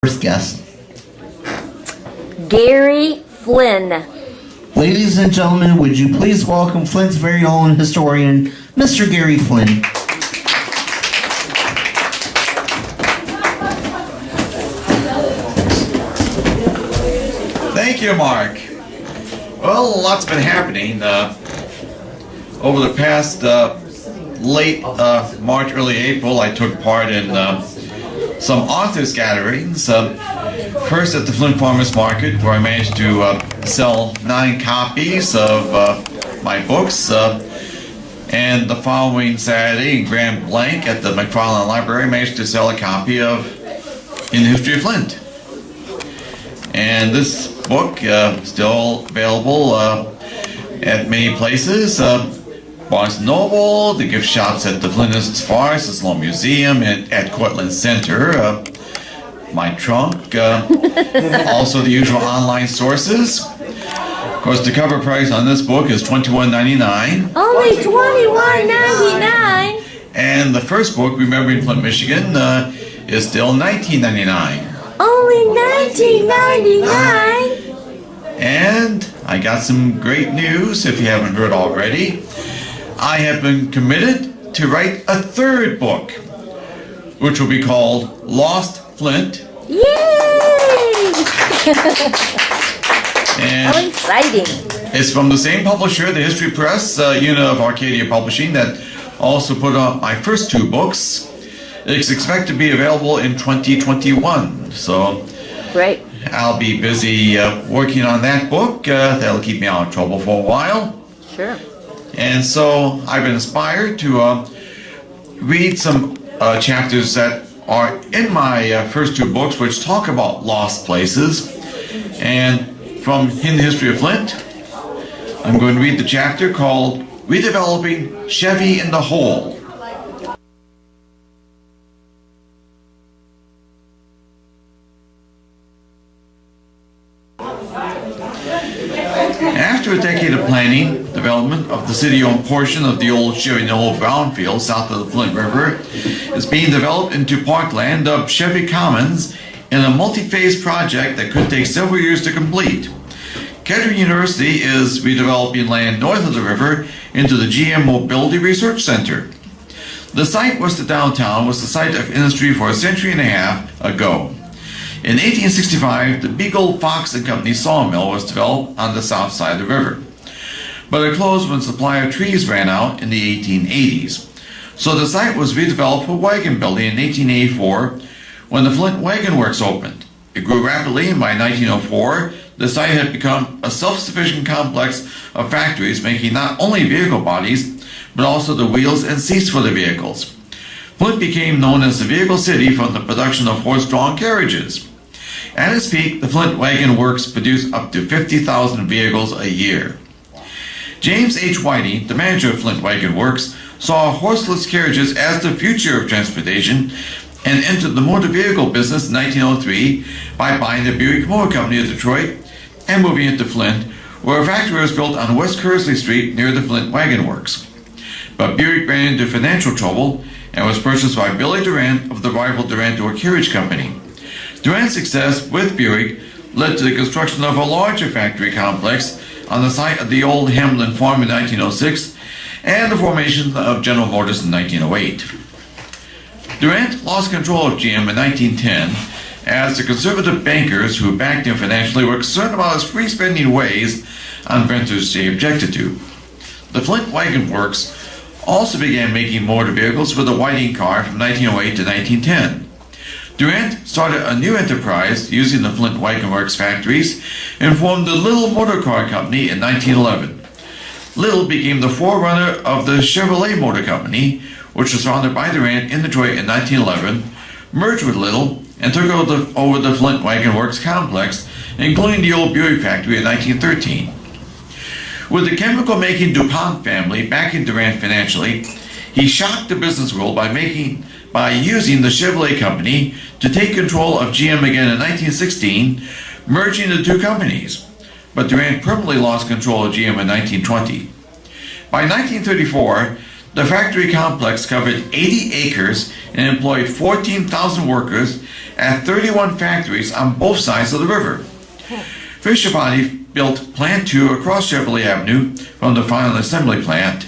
First guest. Gary Flinn. Ladies and gentlemen, would you please welcome Flint's very own historian, Mr. Gary Flinn. Thank you, Mark. Well, a lot's been happening over the past late March, early April. I took part in some authors gatherings. First at the Flint Farmers Market, where I managed to sell 9 copies of my books. And the following Saturday in Grand Blanc at the McFarland Library, I managed to sell a copy of Hidden History of Flint. And this book still available at many places. Barnes & Noble, the gift shops at the Flint Farce, the Sloan Museum, and at Cortland Center. My trunk, also the usual online sources. Of course, the cover price on this book is $21.99. Only $21.99. And the first book, Remembering Flint, Michigan, is still $19.99. Only $19.99. And I got some great news, if you haven't heard already. I have been committed to write a third book, which will be called Lost Flint. Yay! And how exciting. It's from the same publisher, the History Press, unit of Arcadia Publishing, that also put out my first 2 books. It's expected to be available in 2021. So Great. I'll be busy working on that book. That'll keep me out of trouble for a while. Sure. And so I've been inspired to read some chapters that are in my first 2 books, which talk about lost places. And from Hidden History of Flint, I'm going to read the chapter called Redeveloping Chevy in the Hole. After a decade of planning, development of the city-owned portion of the old Chevy in the Hole brownfield south of the Flint River is being developed into parkland dubbed Chevy Commons in a multi-phase project that could take several years to complete. Kettering University is redeveloping land north of the river into the GM Mobility Research Center. The site west of downtown was the site of industry for a century and a half ago. In 1865, the Beagle, Fox and Company sawmill was developed on the south side of the river. But it closed when supply of trees ran out in the 1880s. So the site was redeveloped for wagon building in 1884 when the Flint Wagon Works opened. It grew rapidly, and by 1904, the site had become a self-sufficient complex of factories making not only vehicle bodies, but also the wheels and seats for the vehicles. Flint became known as the Vehicle City from the production of horse-drawn carriages. At its peak, the Flint Wagon Works produced up to 50,000 vehicles a year. James H. Whiting, the manager of Flint Wagon Works, saw horseless carriages as the future of transportation and entered the motor vehicle business in 1903 by buying the Buick Motor Company of Detroit and moving it to Flint, where a factory was built on West Kersley Street near the Flint Wagon Works. But Buick ran into financial trouble and was purchased by Billy Durant of the rival Durant Door Carriage Company. Durant's success with Buick led to the construction of a larger factory complex on the site of the old Hamlin Farm in 1906 and the formation of General Motors in 1908. Durant lost control of GM in 1910 as the conservative bankers who backed him financially were concerned about his free-spending ways on ventures they objected to. The Flint Wagon Works also began making motor vehicles with the Whiting car from 1908 to 1910. Durant started a new enterprise using the Flint Wagon Works factories and formed the Little Motor Car Company in 1911. Little became the forerunner of the Chevrolet Motor Company, which was founded by Durant in Detroit in 1911, merged with Little, and took over the Flint Wagon Works complex, including the old Buick factory in 1913. With the chemical-making DuPont family backing Durant financially, he shocked the business world by using the Chevrolet company to take control of GM again in 1916, merging the 2 companies. But Durant permanently lost control of GM in 1920. By 1934, The factory complex covered 80 acres and employed 14,000 workers at 31 factories on both sides of the river. Fisher Body built Plant 2 across Chevrolet Avenue from the final assembly plant.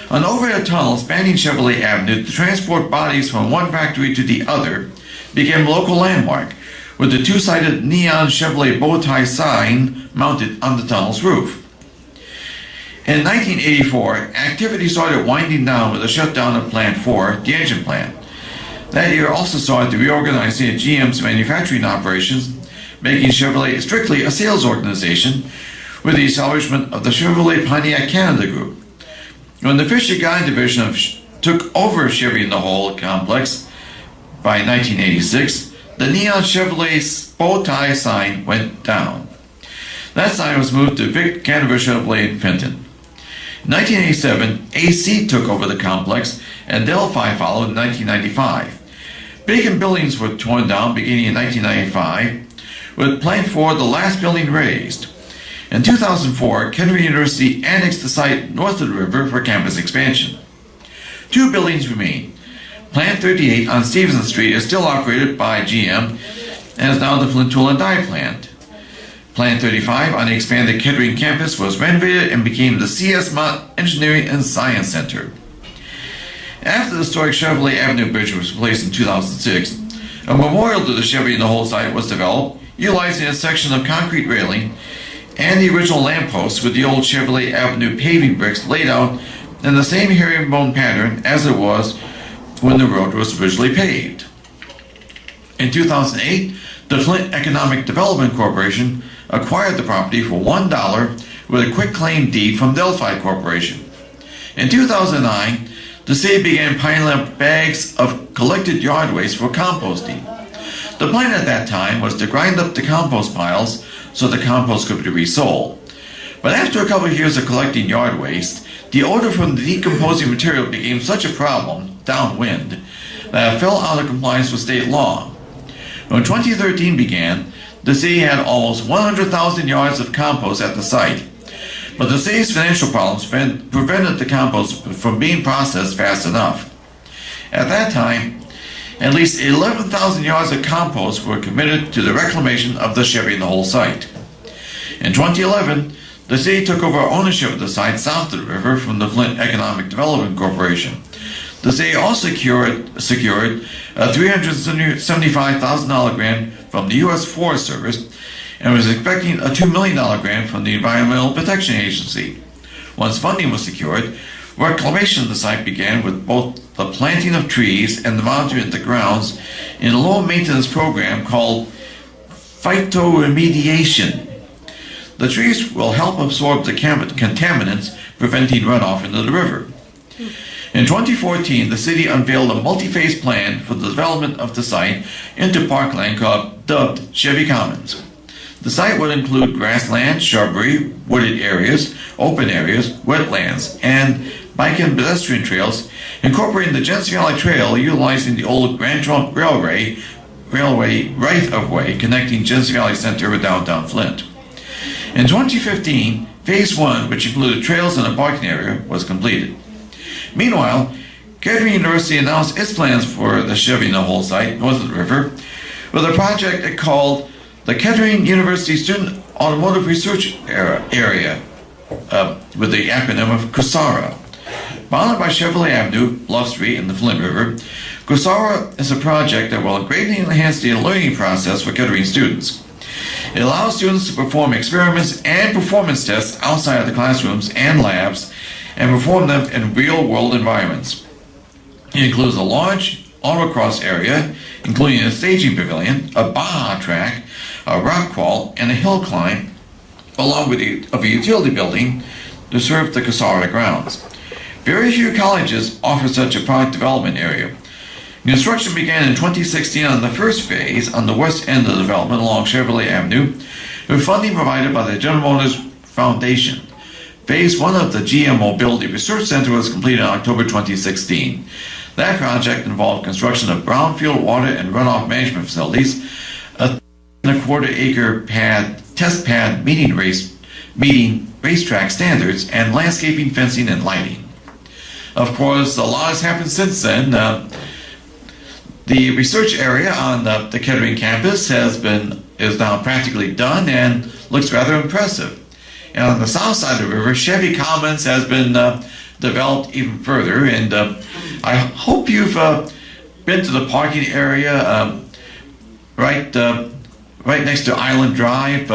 An overhead tunnel spanning Chevrolet Avenue to transport bodies from one factory to the other became a local landmark, with the two-sided neon Chevrolet bow tie sign mounted on the tunnel's roof. In 1984, activity started winding down with the shutdown of Plant 4, the engine plant. That year also saw the reorganizing of GM's manufacturing operations, making Chevrolet strictly a sales organization, with the establishment of the Chevrolet Pontiac Canada Group. When the Fisher-Guy division took over Chevy in the Hole complex by 1986, the neon Chevrolet bow tie sign went down. That sign was moved to Vic Canada Chevrolet in Fenton. In 1987, AC took over the complex, and Delphi followed in 1995. Vacant buildings were torn down beginning in 1995, with Plant 4 the last building razed. In 2004, Kettering University annexed the site north of the river for campus expansion. Two buildings remain. Plant 38 on Stevenson Street is still operated by GM and is now the Flint Tool and Die plant. Plant 35 on the expanded Kettering campus was renovated and became the CS Mott Engineering and Science Center. After the historic Chevrolet Avenue Bridge was replaced in 2006, a memorial to the Chevy in the Hole site was developed, utilizing a section of concrete railing and the original lampposts with the old Chevrolet Avenue paving bricks laid out in the same herringbone pattern as it was when the road was originally paved. In 2008, the Flint Economic Development Corporation acquired the property for $1 with a quitclaim deed from Delphi Corporation. In 2009, the city began piling up bags of collected yard waste for composting. The plan at that time was to grind up the compost piles so the compost could be resold. But after a couple of years of collecting yard waste, the odor from the decomposing material became such a problem, downwind, that it fell out of compliance with state law. When 2013 began, the city had almost 100,000 yards of compost at the site. But the city's financial problems prevented the compost from being processed fast enough. At that time, at least 11,000 yards of compost were committed to the reclamation of the Chevy in the Hole site. In 2011, the city took over ownership of the site south of the river from the Flint Economic Development Corporation. The city also secured a $375,000 grant from the U.S. Forest Service and was expecting a $2 million grant from the Environmental Protection Agency. Once funding was secured, reclamation of the site began with both the planting of trees and the monitoring of the grounds in a low-maintenance program called phytoremediation. The trees will help absorb the contaminants, preventing runoff into the river. In 2014, the city unveiled a multi-phase plan for the development of the site into parkland dubbed Chevy Commons. The site would include grassland, shrubbery, wooded areas, open areas, wetlands, and bike and pedestrian trails, incorporating the Genesee Valley Trail utilizing the old Grand Trunk Railway right-of-way connecting Genesee Valley Center with downtown Flint. In 2015, Phase 1, which included trails and a parking area, was completed. Meanwhile, Kettering University announced its plans for the Chevy in the Hole site north of the river with a project it called the Kettering University Student Automotive Research Area, with the acronym of CUSARA. Bounded by Chevrolet Avenue, Bluff Street, and the Flint River, CUSARA is a project that will greatly enhance the learning process for Kettering students. It allows students to perform experiments and performance tests outside of the classrooms and labs and perform them in real-world environments. It includes a large autocross area, including a staging pavilion, a Baja track, a rock crawl, and a hill climb, along with a utility building to serve the CUSARA grounds. Very few colleges offer such a product development area. Construction began in 2016 on the first phase on the west end of the development along Chevrolet Avenue, with funding provided by the General Motors Foundation. Phase 1 of the GM Mobility Research Center was completed in October 2016. That project involved construction of brownfield water and runoff management facilities, a 3.25-acre test pad meeting racetrack standards, and landscaping, fencing, and lighting. Of course, a lot has happened since then. The research area on the Kettering campus is now practically done and looks rather impressive. And on the south side of the river, Chevy Commons has been developed even further. And I hope you've been to the parking area right next to Island Drive.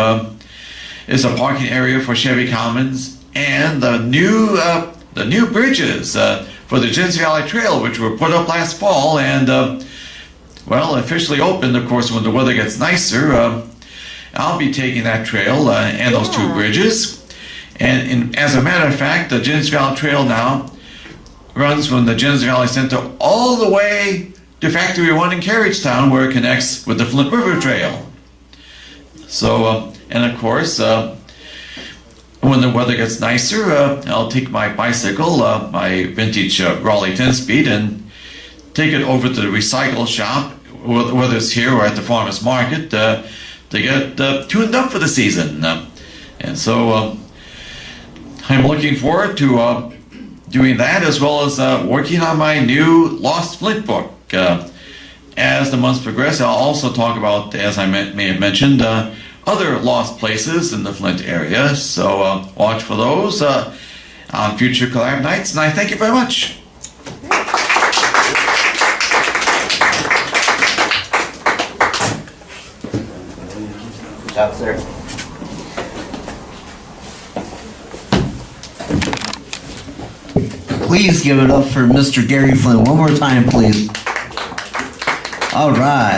Is a parking area for Chevy Commons, and the new bridges for the Genesee Valley Trail, which were put up last fall and officially opened, of course, when the weather gets nicer. I'll be taking that trail and those two bridges. And as a matter of fact, the Genesee Valley Trail now runs from the Genesee Valley Center all the way to Factory 1 in Carriagetown, where it connects with the Flint River Trail. So, and of course, when the weather gets nicer, I'll take my bicycle, my vintage Raleigh 10-speed, and take it over to the recycle shop, whether it's here or at the farmer's market, to get tuned up for the season. And so I'm looking forward to doing that, as well as working on my new Lost Flint book. As the months progress, I'll also talk about, as I may have mentioned, other lost places in the Flint area. So watch for those on future Collab Nights, and I thank you very much. Good job, sir. Please give it up for Mr. Gary Flynn. One more time, please. All right.